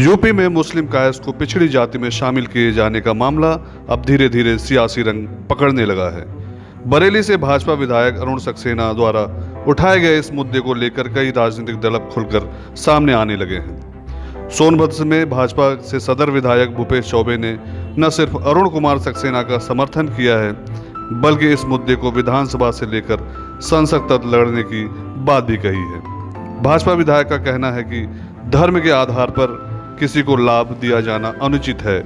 UP में मुस्लिम कायस्थ को पिछड़ी जाति में शामिल किए जाने का मामला अब धीरे धीरे सियासी रंग पकड़ने लगा है। बरेली से भाजपा विधायक अरुण सक्सेना द्वारा उठाए गए इस मुद्दे को लेकर कई राजनीतिक दल अब खुलकर सामने आने लगे हैं। सोनभद्र में भाजपा से सदर विधायक भूपेश चौबे ने न सिर्फ अरुण कुमार सक्सेना का समर्थन किया है, बल्कि इस मुद्दे को विधानसभा से लेकर संसद तक लड़ने की बात भी कही है। भाजपा विधायक का कहना है कि धर्म के आधार पर किसी को लाभ दिया जाना अनुचित है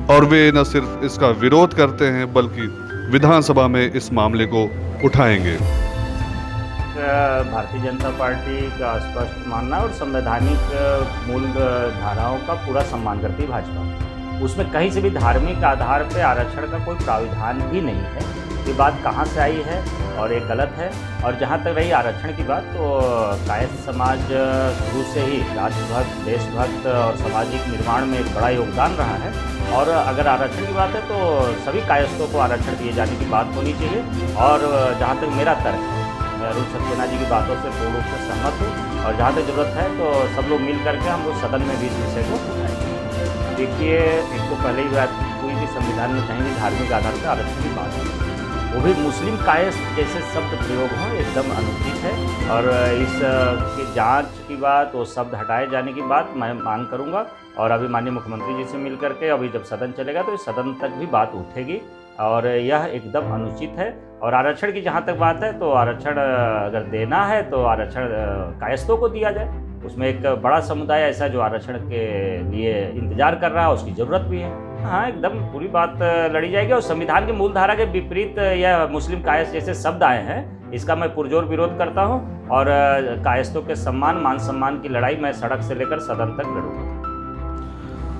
और वे न सिर्फ इसका विरोध करते हैं बल्कि विधानसभा में इस मामले को उठाएंगे। भारतीय जनता पार्टी का स्पष्ट मानना और संवैधानिक मूल धाराओं का पूरा सम्मान करती है भाजपा। उसमें कहीं से भी धार्मिक आधार पर आरक्षण का कोई प्राविधान भी नहीं है। ये बात कहाँ से आई है और ये गलत है। और जहाँ तक रही आरक्षण की बात, तो कायस्थ समाज शुरू से ही राष्ट्रभक्त, देशभक्त और सामाजिक निर्माण में एक बड़ा योगदान रहा है। और अगर आरक्षण की बात है तो सभी कायस्थों को आरक्षण दिए जाने की बात होनी चाहिए। और जहाँ तक मेरा तर्क है, मैं अरुण सक्सेना जी की बातों से पूर्ण रूप से सहमत हूँ। और जहाँ तक जरूरत है तो सब लोग मिल करके हम लोग सदन में भी इस विषय को उठाएंगे। देखिए, एक तो पहले ही बात हुई कि संविधान में कहीं भी धार्मिक आधार पर आरक्षण की बात है, वो भी मुस्लिम कायस्थ जैसे शब्द प्रयोग हो, एकदम अनुचित है। और इस की जांच की बात, वो शब्द हटाए जाने की बात मैं मांग करूंगा। और अभी माननीय मुख्यमंत्री जी से मिल करके अभी जब सदन चलेगा तो इस सदन तक भी बात उठेगी और यह एकदम अनुचित है। और आरक्षण की जहाँ तक बात है, तो आरक्षण अगर देना है तो आरक्षण कायस्थों को दिया जाए। उसमें एक बड़ा समुदाय ऐसा जो आरक्षण के लिए इंतजार कर रहा है, उसकी ज़रूरत भी है। हाँ, एकदम पूरी बात लड़ी जाएगी। और संविधान की मूल धारा के विपरीत यह मुस्लिम कायस्थ जैसे शब्द आए हैं, इसका मैं पुरजोर विरोध करता हूँ। और कायस्थों के सम्मान, मान सम्मान की लड़ाई मैं सड़क से लेकर सदन तक लड़ूंगा।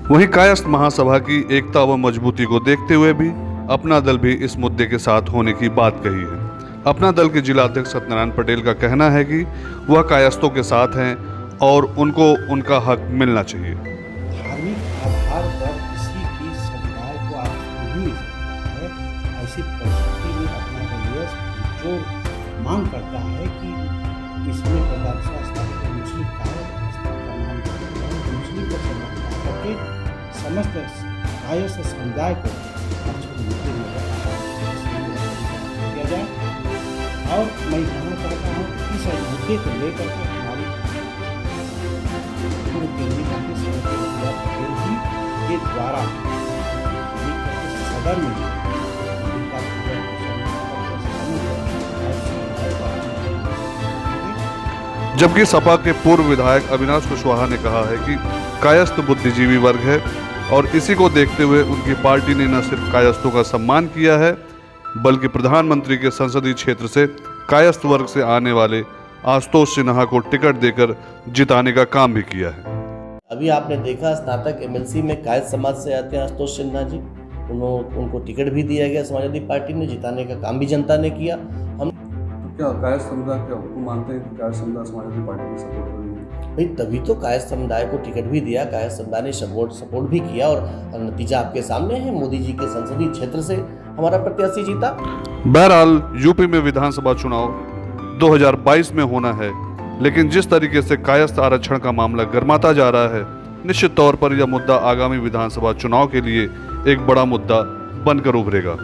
वहीं कायस्थ महासभा की एकता व मजबूती को देखते हुए भी अपना दल भी इस मुद्दे के साथ होने की बात कही है। अपना दल के जिला अध्यक्ष सत्यनारायण पटेल का कहना है कि वह कायस्थों के साथ हैं और उनको उनका हक मिलना चाहिए। धार्मिक आधार पर किसी भी समुदाय को आप नहीं मिल सकता है। ऐसी परिस्थिति में अपना दल जो मांग करता है कि इसमें मुस्लिम को समर्थन करके समस्त कायस्थ समुदाय को किया जाए। और मैं कहना चाहता हूँ कि इस मुद्दे को लेकर के हमारी के द्वारा सदन में जबकि सपा के पूर्व विधायक अविनाश कुशवाहा ने कहा है कि कायस्थ बुद्धिजीवी वर्ग है और इसी को देखते हुए उनकी पार्टी ने न सिर्फ कायस्थों का सम्मान किया है बल्कि प्रधानमंत्री के संसदीय क्षेत्र से कायस्थ वर्ग से आने वाले आशुतोष सिन्हा को टिकट देकर जिताने का काम भी किया है। अभी आपने देखा स्नातक एमएलसी में कायस्थ समाज से आते हैं आशुतोष सिन्हा जी, उनको टिकट भी दिया गया। समाजवादी पार्टी ने जिताने का काम भी जनता ने किया। हम क्या कायस्थ समुदाय क्या आपको मानते हैं कि कायस्थ समुदाय समाजवादी पार्टी की सपोर्ट कर रही है? भाई तभी तो कायस्थ समुदाय को टिकट भी दिया, कायस्थ समुदाय ने सपोर्ट भी किया और नतीजा आपके सामने है। मोदी जी के संसदीय क्षेत्र से हमारा प्रत्याशी जीता। बहरहाल यूपी में विधानसभा चुनाव 2022 में होना है, लेकिन जिस तरीके से कायस्थ आरक्षण का मामला गर्माता जा रहा है, निश्चित तौर पर यह मुद्दा आगामी विधानसभा चुनाव के लिए एक बड़ा मुद्दा बनकर उभरेगा।